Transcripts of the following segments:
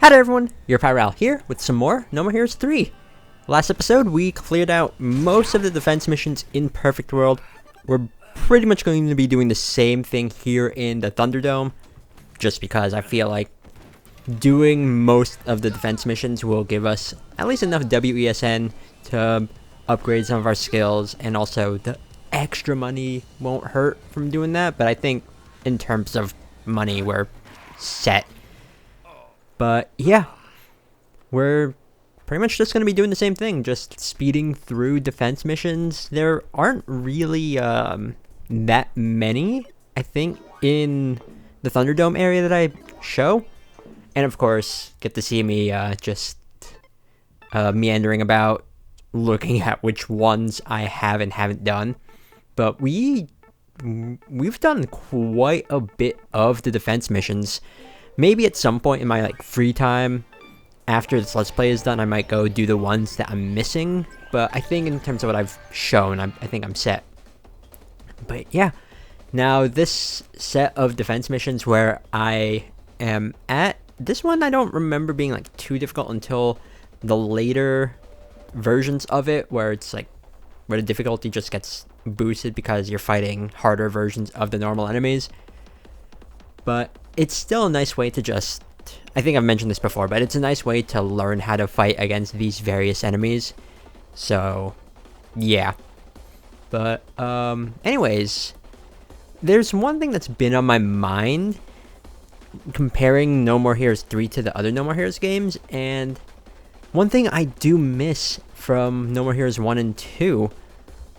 Hi there everyone, your Pyral here with some more No More Heroes 3. Last episode, we cleared out most of the defense missions in Perfect World. We're pretty much going to be doing the same thing here in the Thunderdome, just because I feel like doing most of the defense missions will give us at least enough WESN to upgrade some of our skills, and also the extra money won't hurt from doing that, but I think in terms of money, we're set. But yeah, we're pretty much just going to be doing the same thing, just speeding through defense missions. There aren't really that many, I think, in the Thunderdome area that I show. And of course, get to see me just meandering about, looking at which ones I have and haven't done. But we've done quite a bit of the defense missions. Maybe at some point in my free time after this Let's Play is done, I might go do the ones that I'm missing. But I think in terms of what I've shown, I think I'm set. But yeah, now this set of defense missions where I am at, this one I don't remember being too difficult until the later versions of it, where it's where the difficulty just gets boosted because you're fighting harder versions of the normal enemies. But it's still a nice way to just, I think I've mentioned this before, but it's a nice way to learn how to fight against these various enemies. So, yeah. But, anyways, there's one thing that's been on my mind comparing No More Heroes 3 to the other No More Heroes games, and one thing I do miss from No More Heroes 1 and 2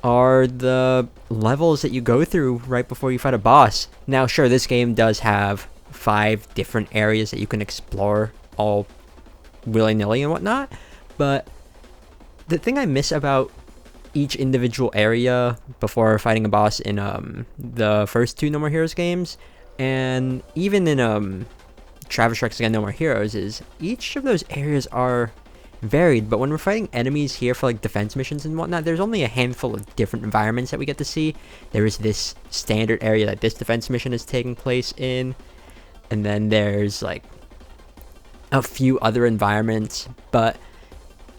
are the levels that you go through right before you fight a boss. Now, sure, this game does have 5 different areas that you can explore all willy-nilly and whatnot, but the thing I miss about each individual area before fighting a boss in the first 2 No More Heroes games, and even in Travis Strikes Again No More Heroes, is each of those areas are varied. But when we're fighting enemies here for defense missions and whatnot, there's only a handful of different environments that we get to see. There is this standard area that this defense mission is taking place in, and then there's a few other environments, but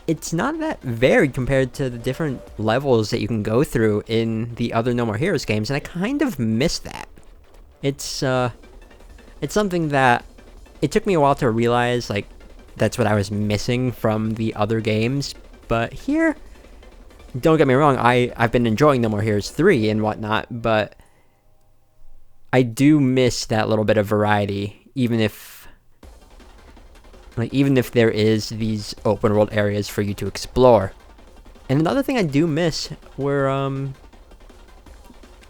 it's not that varied compared to the different levels that you can go through in the other No More Heroes games, and I kind of miss that. It's something that it took me a while to realize that's what I was missing from the other games. But here, don't get me wrong, I've been enjoying No More Heroes 3 and whatnot, but I do miss that little bit of variety, even if there is these open world areas for you to explore. And another thing I do miss were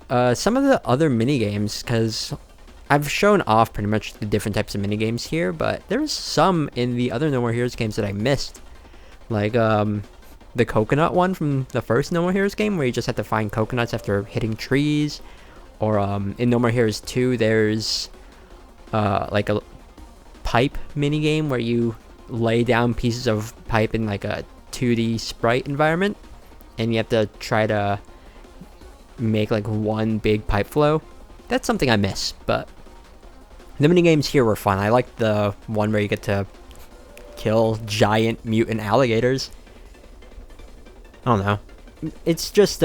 some of the other mini games, because I've shown off pretty much the different types of mini games here, but there's some in the other No More Heroes games that I missed, the coconut one from the first No More Heroes game, where you just have to find coconuts after hitting trees. Or in No More Heroes 2, there's a pipe mini game where you lay down pieces of pipe in a 2D sprite environment, and you have to try to make one big pipe flow. That's something I miss, but the mini games here were fun. I like the one where you get to kill giant mutant alligators. I don't know. It's just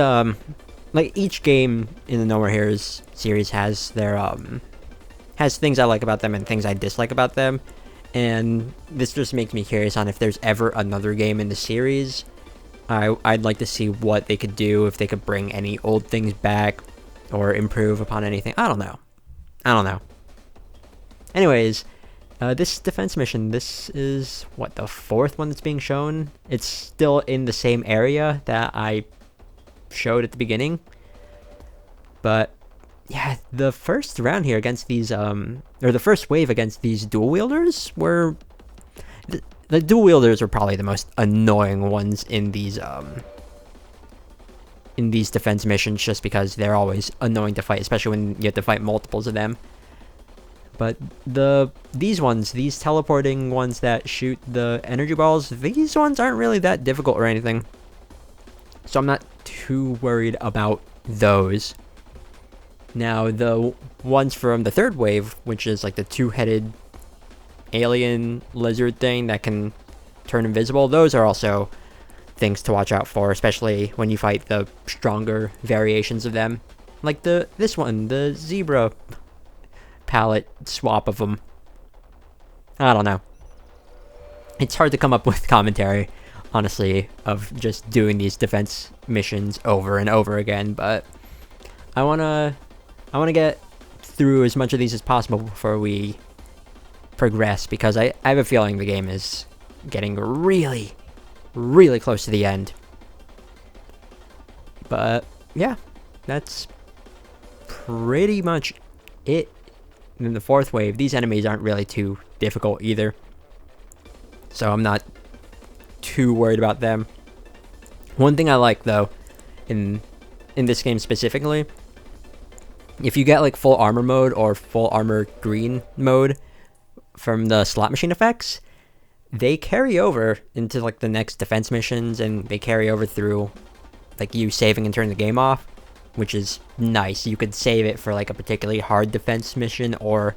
each game in the No More Heroes series has their has things I like about them and things I dislike about them, and this just makes me curious on if there's ever another game in the series. I'd like to see what they could do, if they could bring any old things back or improve upon anything. I don't know. Anyways, this defense mission, this is the 4th one that's being shown. It's still in the same area that I showed at the beginning, but yeah, the first round here against these or the first wave against these dual wielders were the dual wielders are probably the most annoying ones in these defense missions, just because they're always annoying to fight, especially when you have to fight multiples of them. But these teleporting ones that shoot the energy balls, these ones aren't really that difficult or anything, so I'm not too worried about those. Now, the ones from the third wave, which is the two-headed alien lizard thing that can turn invisible. Those are also things to watch out for, especially when you fight the stronger variations of them. Like this one, the zebra palette swap of them. I don't know. It's hard to come up with commentary, honestly, of just doing these defense missions over and over again, but I wanna get through as much of these as possible before we progress, because I have a feeling the game is getting really, really close to the end. But yeah, that's pretty much it. In the fourth wave, these enemies aren't really too difficult either, so I'm not too worried about them. One thing I like though, in this game specifically, if you get like full armor mode or full armor green mode from the slot machine effects, they carry over into like the next defense missions, and they carry over through like you saving and turning the game off, which is nice. You could save it for like a particularly hard defense mission or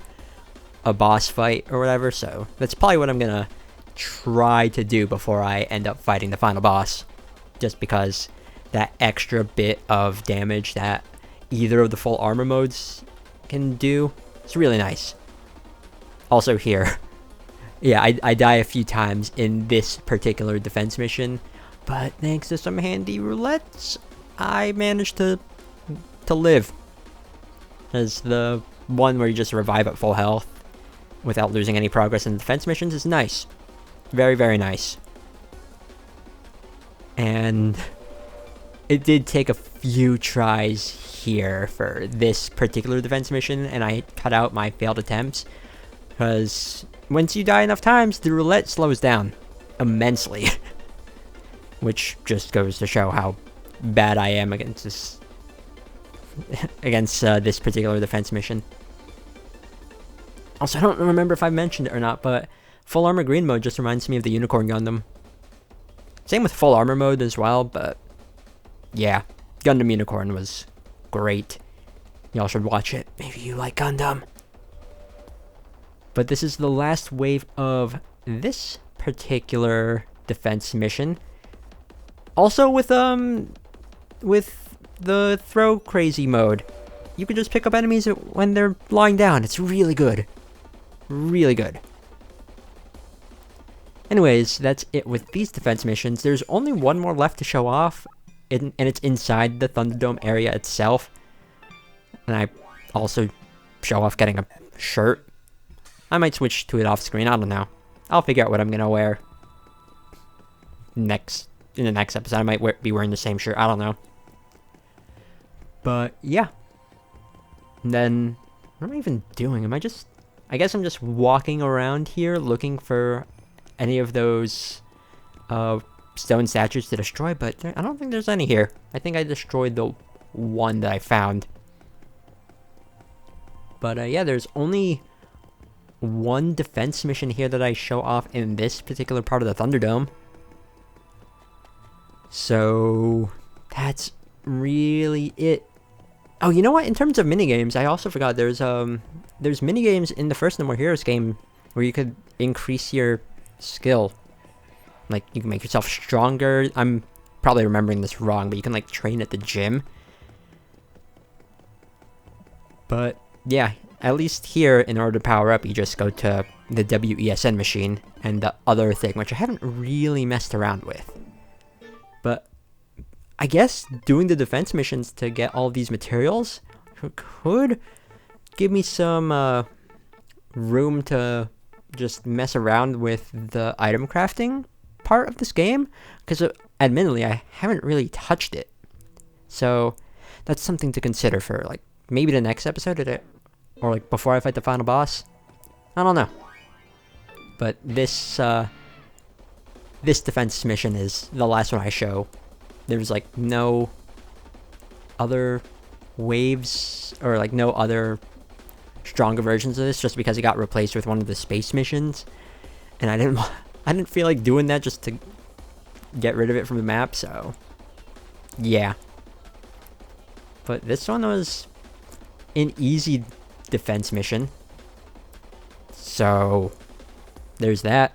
a boss fight or whatever, so that's probably what I'm gonna try to do before I end up fighting the final boss, just because that extra bit of damage that either of the full armor modes can do, it's really nice. Also here, yeah, I die a few times in this particular defense mission, but thanks to some handy roulettes, I managed to live. As the one where you just revive at full health without losing any progress in defense missions is nice. Very, very nice. And it did take a few tries here for this particular defense mission, and I cut out my failed attempts, because once you die enough times, the roulette slows down immensely. Which just goes to show how bad I am against this this particular defense mission. Also, I don't remember if I mentioned it or not, but full armor green mode just reminds me of the Unicorn Gundam. Same with full armor mode as well, but yeah, Gundam Unicorn was great. Y'all should watch it. Maybe you like Gundam. But this is the last wave of this particular defense mission. Also with the throw crazy mode, you can just pick up enemies when they're lying down. It's really good. Really good. Anyways, that's it with these defense missions. There's only one more left to show off, and it's inside the Thunderdome area itself. And I also show off getting a shirt. I might switch to it off screen, I don't know. I'll figure out what I'm gonna wear in the next episode. I might be wearing the same shirt, I don't know. But yeah. And then, what am I even doing? I guess I'm just walking around here looking for any of those stone statues to destroy, but I don't think there's any here. I think I destroyed the one that I found. But yeah, there's only one defense mission here that I show off in this particular part of the Thunderdome. So that's really it. Oh, you know what? In terms of minigames, I also forgot there's minigames in the first No More Heroes game where you could increase your skill. Like, you can make yourself stronger. I'm probably remembering this wrong, but you can like train at the gym. But yeah, at least here, in order to power up, you just go to the WESN machine and the other thing, which I haven't really messed around with. But I guess doing the defense missions to get all these materials could give me some room to just mess around with the item crafting part of this game, because admittedly I haven't really touched it. So that's something to consider for like maybe the next episode or like before I fight the final boss. I don't know. But this defense mission is the last one I show. There's like no other waves or like no other stronger versions of this, just because it got replaced with one of the space missions, and I didn't feel like doing that just to get rid of it from the map. So yeah, but this one was an easy defense mission, so there's that.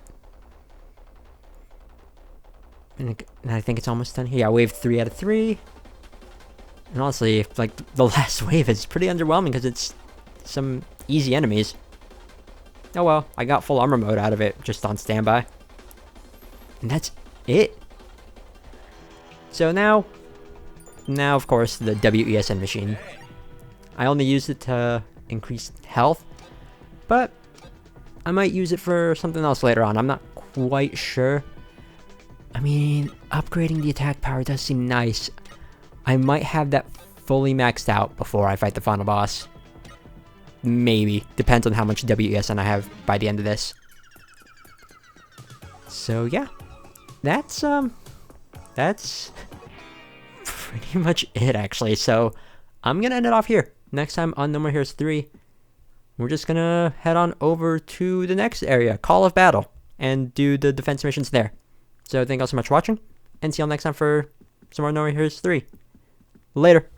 And I think it's almost done here. Yeah, wave 3 out of 3. And honestly, like, the last wave is pretty underwhelming because it's some easy enemies. Oh well, I got full armor mode out of it, just on standby. And that's it. So now of course, the WESN machine. I only use it to increase health, but I might use it for something else later on. I'm not quite sure. I mean, upgrading the attack power does seem nice. I might have that fully maxed out before I fight the final boss. Maybe. Depends on how much WESN I have by the end of this. So yeah. That's pretty much it, actually. So I'm gonna end it off here. Next time on No More Heroes 3, we're just gonna head on over to the next area, Call of Battle, and do the defense missions there. So thank you all so much for watching, and see you all next time for some more No More Heroes 3. Later.